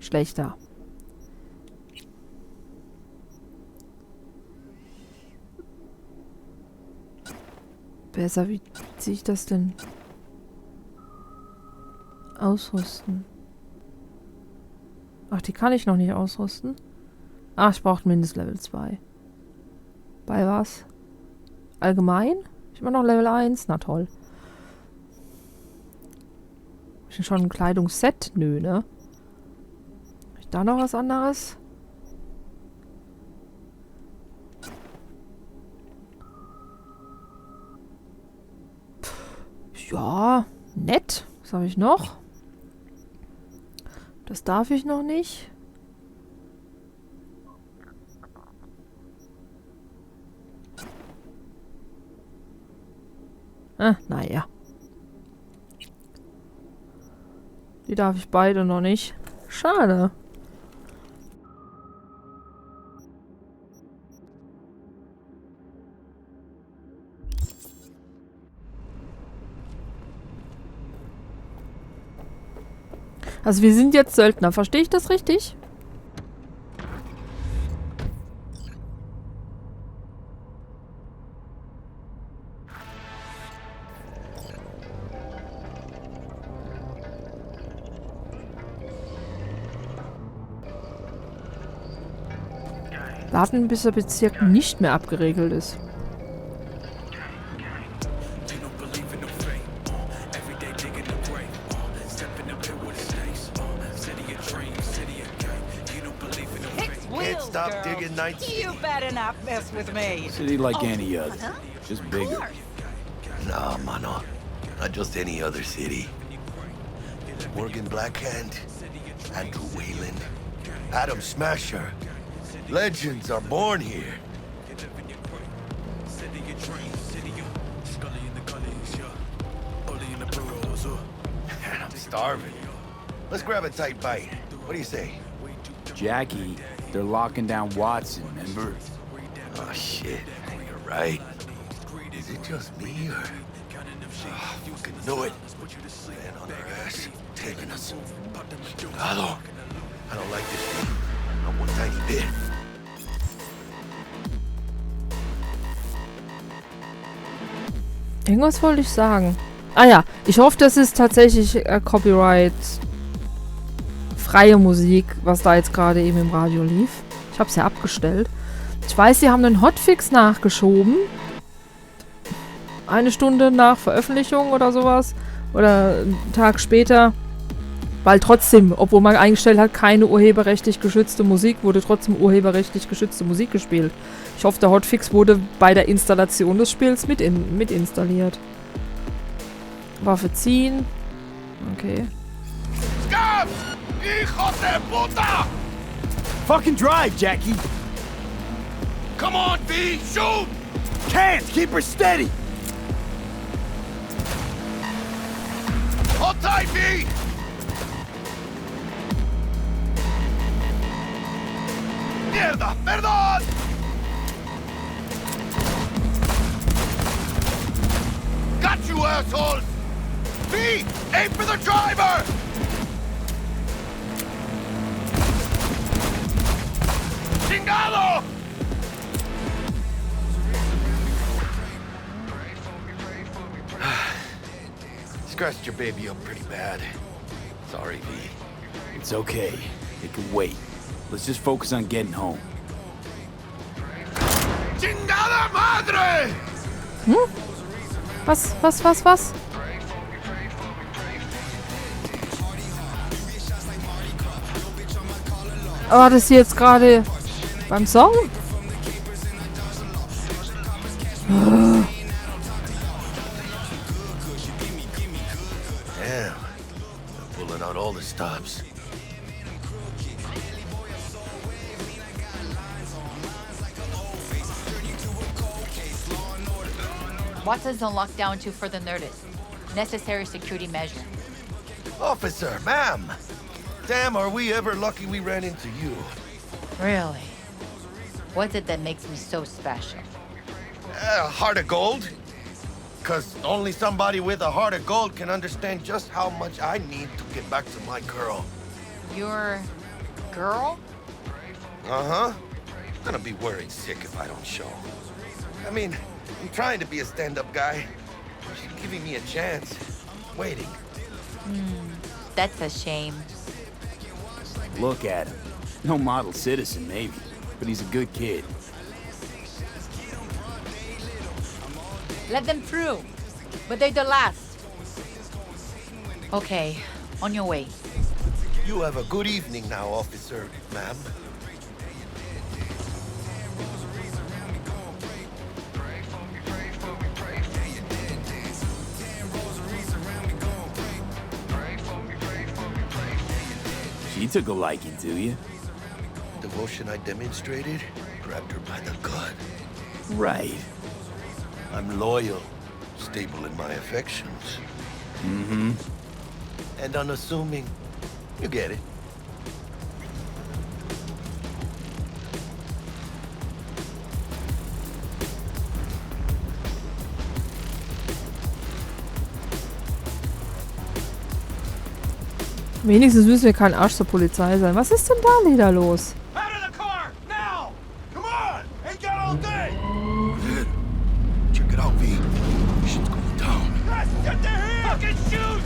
schlechter. Besser, wie ziehe ich das denn? Ausrüsten. Ach, die kann ich noch nicht ausrüsten. Ach, ich brauche Mindestlevel 2. Bei was? Allgemein? Ich bin noch Level 1. Na toll. Hab ich denn schon ein Kleidungsset? Nö, ne? Hab ich da noch was anderes? Ja, nett. Was habe ich noch? Das darf ich noch nicht. Naja. Die darf ich beide noch nicht. Schade. Also wir sind jetzt Söldner. Verstehe ich das richtig? Warten, bis der Bezirk nicht mehr abgeregelt ist. Stop digging nights. You better not mess with me. City like any other, just bigger. Nah, mano. Not just any other city. Morgan Blackhand, Andrew Wayland, Adam Smasher. Legends are born here. Man, I'm starving. Let's grab a tight bite. What do you say? Jackie, they're locking down Watson, remember? Oh, shit. You're right. Is it just me, or... Oh, fucking knew it. Man on their ass, tailing us. Hello. I don't like this thing. Not one tiny bit. Irgendwas wollte ich sagen. Ah ja, ich hoffe, das ist tatsächlich Copyright freie Musik, was da jetzt gerade eben im Radio lief. Ich habe es ja abgestellt. Ich weiß, sie haben einen Hotfix nachgeschoben. 1 Stunde nach Veröffentlichung oder sowas. Oder einen Tag später. Weil trotzdem, obwohl man eingestellt hat, keine urheberrechtlich geschützte Musik, wurde trotzdem urheberrechtlich geschützte Musik gespielt. Ich hoffe, der Hotfix wurde bei der Installation des Spiels mit installiert. Waffe ziehen. Okay. Scabs! Hijo de puta! Fucking drive, Jackie! Come on, V! Shoot! Can't! Keep her steady! Hold tight, V! Mierda! Perdón! Got you, assholes! V! Aim for the driver! Chingado! Scratched your baby up pretty bad. Sorry, V. It's okay. It can wait. Let's just focus on getting home. Chingada madre! Hm? Was? War das jetzt gerade beim Song? Damn. They're pulling out all the stops. Watson's on lockdown to further notice. Necessary security measure. Officer, ma'am. Damn, are we ever lucky we ran into you. Really? What's it that makes me so special? Heart of gold? Cause only somebody with a heart of gold can understand just how much I need to get back to my girl. You're girl? Uh-huh. Gonna be worried sick if I don't show. I mean, I'm trying to be a stand-up guy. She's giving me a chance. Waiting. That's a shame. Look at him. No model citizen, maybe, but he's a good kid. Let them through. But they're the last. Okay, on your way. You have a good evening now, officer, ma'am. She took a liking to you. Devotion I demonstrated grabbed her by the gut. Right. I'm loyal, stable in my affections, Mm-hmm. and unassuming. You get it. Wenigstens müssen wir kein Arsch zur Polizei sein. Was ist denn da wieder los? Out of the car! Now! Come on! Ain't got all day! Check it out, V. Shit's going down. Guys, get their hands! Fucking shoot!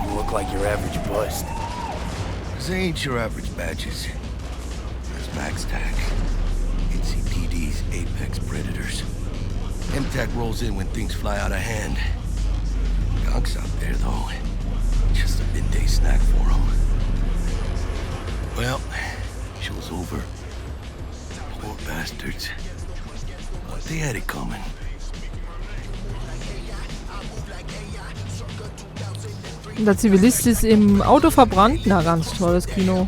You look like your average bust. This ain't your average badges. There's Max Tac. NCPD's apex predators. MTAC rolls in when things fly out of hand. Gonks out there, though. Just a midday snack for them. Well, show's over. Poor bastards. They had it coming. Und der Zivilist ist im Auto verbrannt. Na, ganz tolles Kino.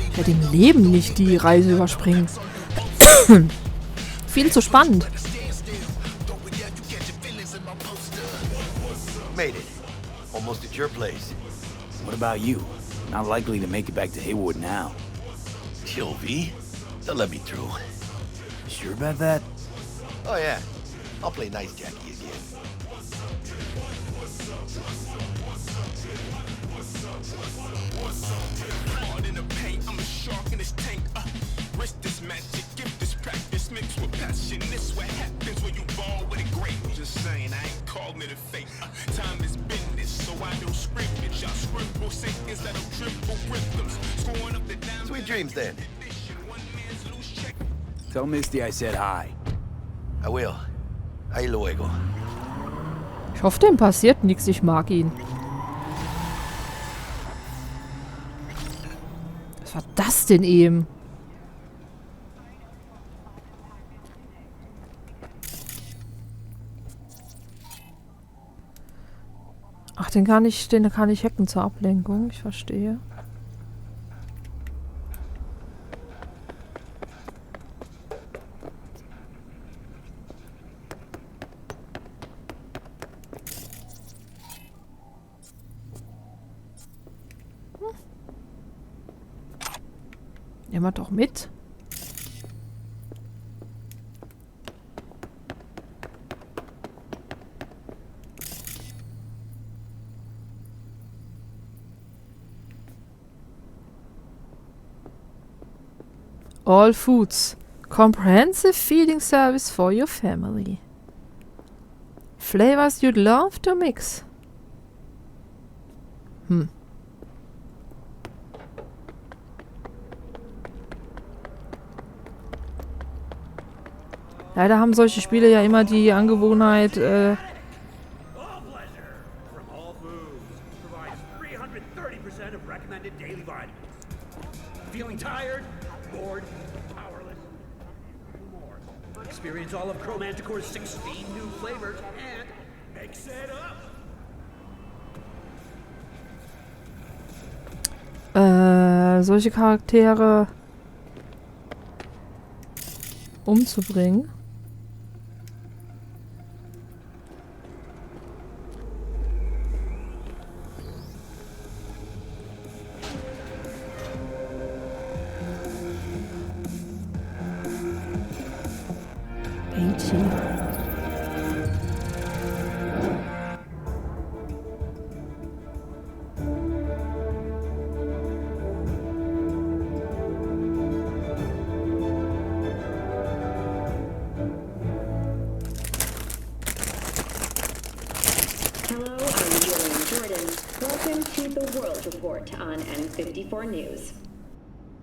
Ich werde im Leben nicht die Reise überspringen. Viel zu spannend. Made it. Almost at your place. What about you? Not likely to make it back to Haywood now. Chill, V. They'll let me through. Sure about that? Oh, yeah. I'll play nice Jackie again. Sweet dreams, then. Tell Misty I said hi. I will. Ahí luego. Ich hoffe, dem passiert nichts. Ich mag ihn. Was war das denn eben? Ach, den kann ich hacken zur Ablenkung. Ich verstehe. Nehmen wir doch mit. All foods. Comprehensive feeding service for your family. Flavors you'd love to mix. Leider haben solche Spiele ja immer die Angewohnheit, All pleasure from all foods provides 330% of recommended daily vitamins. Feeling tired, bored, powerless, more. Experience all of Chromanticore's 16 new flavors and mix it up. solche Charaktere umzubringen. Sports Report on N54 News.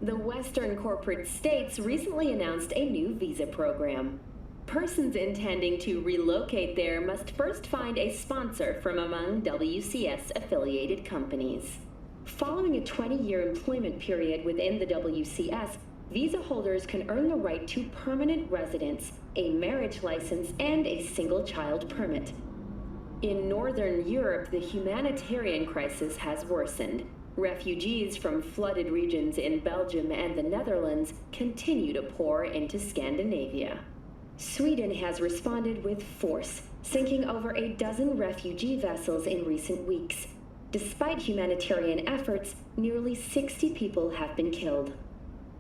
The Western corporate states recently announced a new visa program. Persons intending to relocate there must first find a sponsor from among WCS-affiliated companies. Following a 20-year employment period within the WCS, visa holders can earn the right to permanent residence, a marriage license, and a single-child permit. In Northern Europe, the humanitarian crisis has worsened. Refugees from flooded regions in Belgium and the Netherlands continue to pour into Scandinavia. Sweden has responded with force, sinking over a dozen refugee vessels in recent weeks. Despite humanitarian efforts, nearly 60 people have been killed.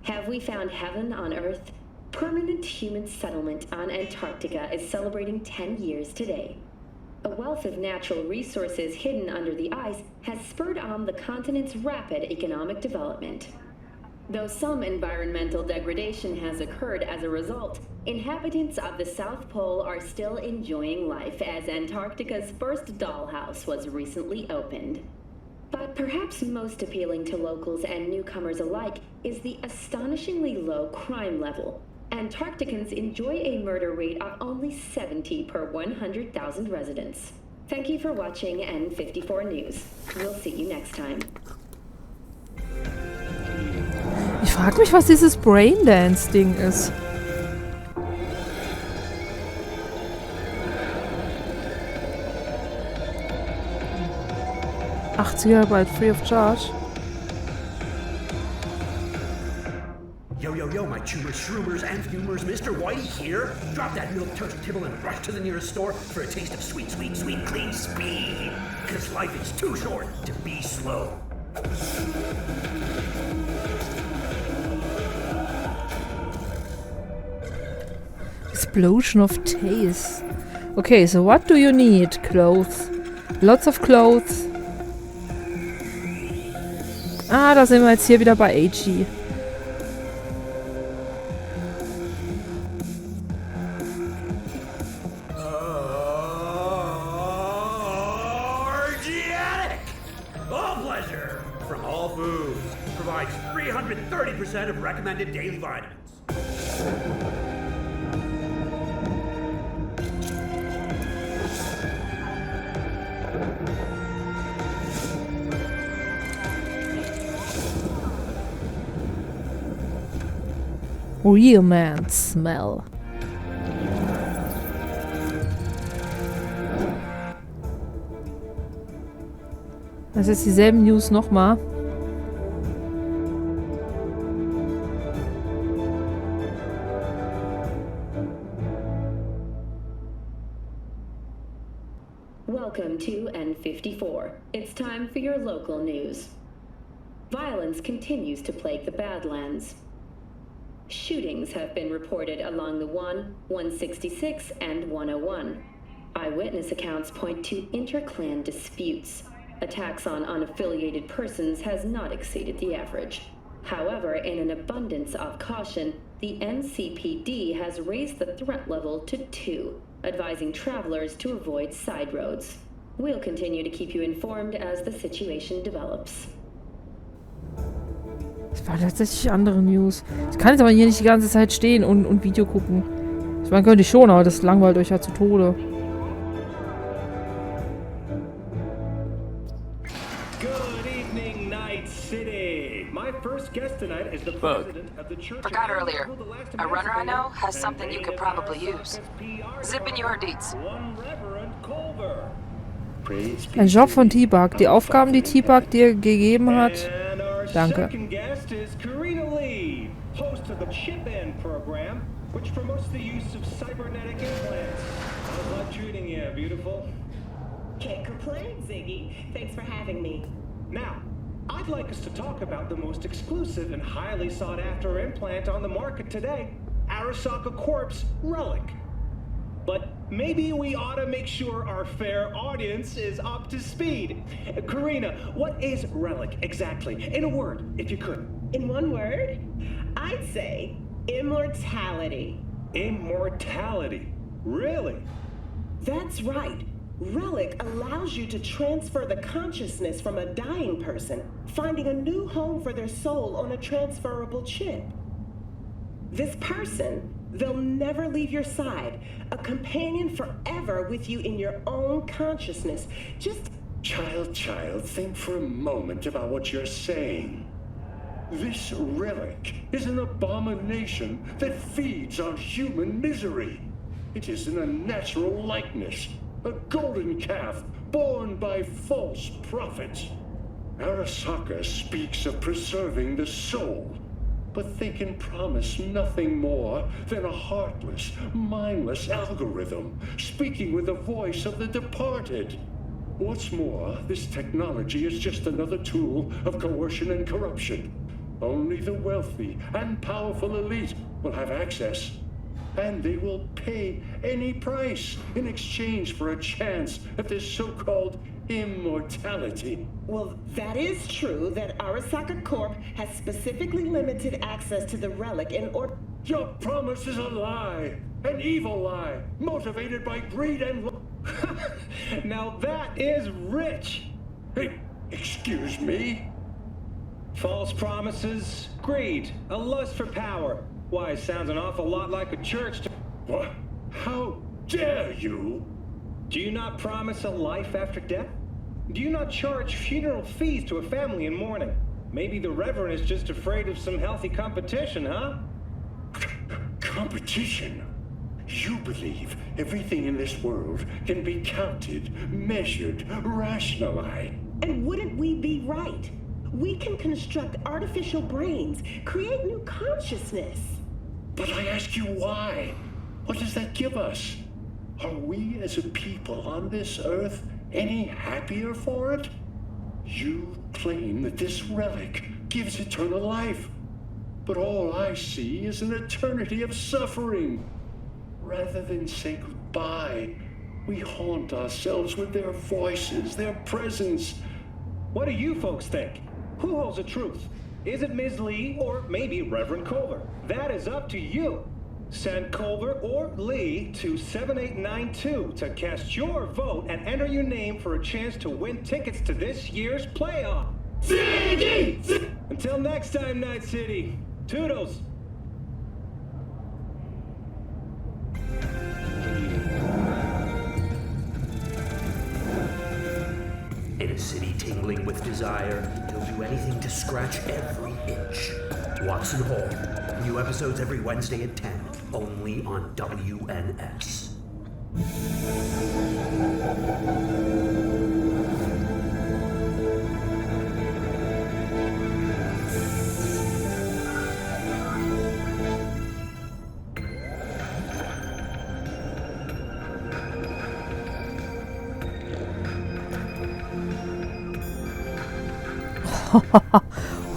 Have we found heaven on Earth? Permanent human settlement on Antarctica is celebrating 10 years today. A wealth of natural resources hidden under the ice has spurred on the continent's rapid economic development. Though some environmental degradation has occurred as a result, inhabitants of the South Pole are still enjoying life as Antarctica's first dollhouse was recently opened. But perhaps most appealing to locals and newcomers alike is the astonishingly low crime level. Antarcticans enjoy a murder rate of only 70 per 100,000 residents. Thank you for watching N54 News. We'll see you next time. Ich frage mich, was dieses Braindance-Ding ist. $80 free of charge. Yo, my chewers, shroomers, and fumers, Mr. Whitey here. Drop that milk toast kibble and rush to the nearest store for a taste of sweet, clean speed. Cause life is too short to be slow. Explosion of taste. Okay, so what do you need? Clothes. Lots of clothes. Ah, da sind wir jetzt hier wieder bei AG. Provides 330% of recommended daily vitamins. Real man smell. Das ist jetzt dieselben News nochmal. Welcome to N54. It's time for your local news. Violence continues to plague the Badlands. Shootings have been reported along the 166, and 101. Eyewitness accounts point to inter-clan disputes. Attacks on unaffiliated persons has not exceeded the average. However, in an abundance of caution, the NCPD has raised the threat level to 2, advising travelers to avoid side roads. We'll continue to keep you informed as the situation develops. Das waren tatsächlich andere News. Ich kann jetzt aber hier nicht die ganze Zeit stehen und Video gucken. Ich meine, könnte ich schon, aber das langweilt euch ja zu Tode. Forgot earlier. A runner I know has something you could probably use. Zip in your deets. Ein Job von T-Bug. Die Aufgaben, die T-Bug dir gegeben hat. Danke. Which promotes the use of cybernetic implants. How's life treating you, beautiful? Can't complain, Ziggy. Thanks for having me. Now, I'd like us to talk about the most exclusive and highly sought-after implant on the market today, Arasaka Corp's Relic. But maybe we ought to make sure our fair audience is up to speed. Karina, what is Relic exactly? In a word, if you could. In one word? I'd say immortality. Immortality? Really? That's right. Relic allows you to transfer the consciousness from a dying person, finding a new home for their soul on a transferable chip. This person, they'll never leave your side, a companion forever with you in your own consciousness. Just... Child, think for a moment about what you're saying. This relic is an abomination that feeds on human misery. It is an unnatural likeness, a golden calf born by false prophets. Arasaka speaks of preserving the soul, but they can promise nothing more than a heartless, mindless algorithm speaking with the voice of the departed. What's more, this technology is just another tool of coercion and corruption. Only the wealthy and powerful elite will have access, and they will pay any price in exchange for a chance at this so-called immortality. Well, that is true that Arasaka Corp has specifically limited access to the relic in order... Your promise is a lie, an evil lie, motivated by greed and... Now that is rich! Hey, excuse me? False promises, greed, a lust for power. Why, it sounds an awful lot like a church to... What? How dare you? Do you not promise a life after death? Do you not charge funeral fees to a family in mourning? Maybe the Reverend is just afraid of some healthy competition, huh? Competition? You believe everything in this world can be counted, measured, rationalized. And wouldn't we be right? We can construct artificial brains, create new consciousness. But I ask you why? What does that give us? Are we as a people on this earth any happier for it? You claim that this relic gives eternal life, but all I see is an eternity of suffering. Rather than say goodbye, we haunt ourselves with their voices, their presence. What do you folks think? Who holds the truth? Is it Ms. Lee or maybe Reverend Culver? That is up to you. Send Culver or Lee to 7892 to cast your vote and enter your name for a chance to win tickets to this year's playoff. Until next time, Night City. Toodles. In a city tingling with desire, he'll do anything to scratch every itch. Watson Hall. New episodes every Wednesday at 10, only on WNS.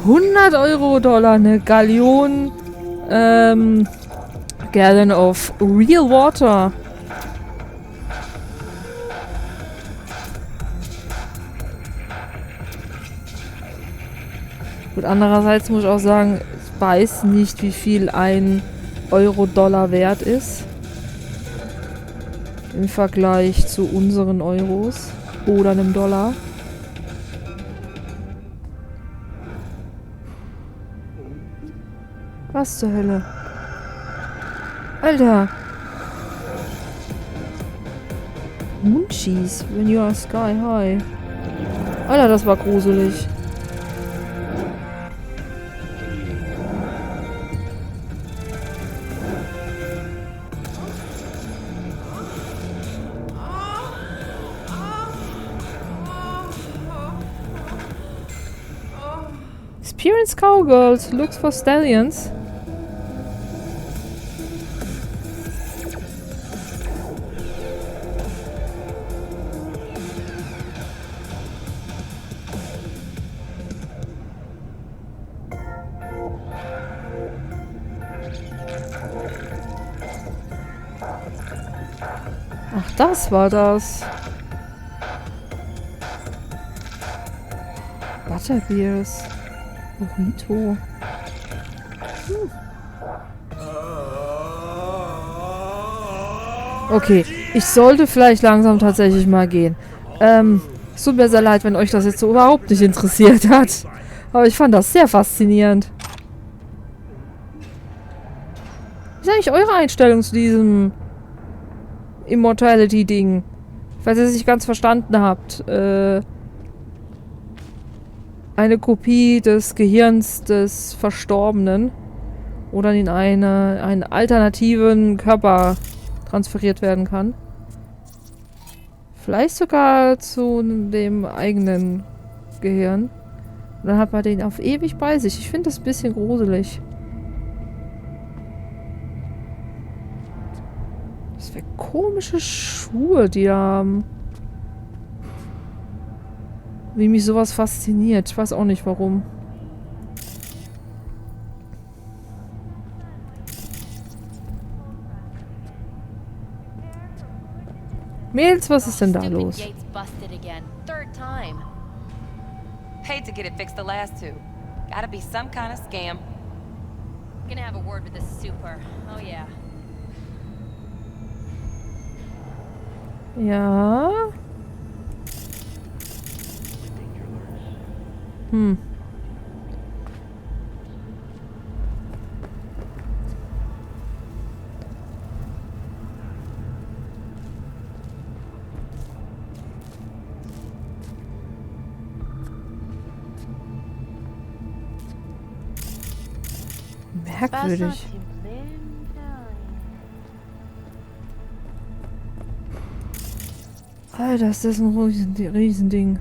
$100 eine Gallion Gallon of real water. Gut, andererseits muss ich auch sagen, ich weiß nicht, wie viel ein Euro-Dollar wert ist. Im Vergleich zu unseren Euros oder einem Dollar. Was zur Hölle? Alter! Munchies, when you are sky high. Alter, das war gruselig. Experienced cowgirls looks for stallions. Ach, das war das. Butterbeers. Burrito. Okay, ich sollte vielleicht langsam tatsächlich mal gehen. Es tut mir sehr leid, wenn euch das jetzt so überhaupt nicht interessiert hat. Aber ich fand das sehr faszinierend. Wie ist eigentlich eure Einstellung zu diesem Immortality-Ding? Falls ihr es nicht ganz verstanden habt. Eine Kopie des Gehirns des Verstorbenen. Oder in einen alternativen Körper transferiert werden kann. Vielleicht sogar zu dem eigenen Gehirn. Und dann hat man den auf ewig bei sich. Ich finde das ein bisschen gruselig. Das wäre komische Schuhe, die da haben. Wie mich sowas fasziniert. Ich weiß auch nicht warum. Mädels, was ist denn da los? Paid to get it fixed the last two. Gotta be some kind of scam. Gonna have a word with this super. Oh yeah. Ja. Merkwürdig. Alter, ist das ein Riesending.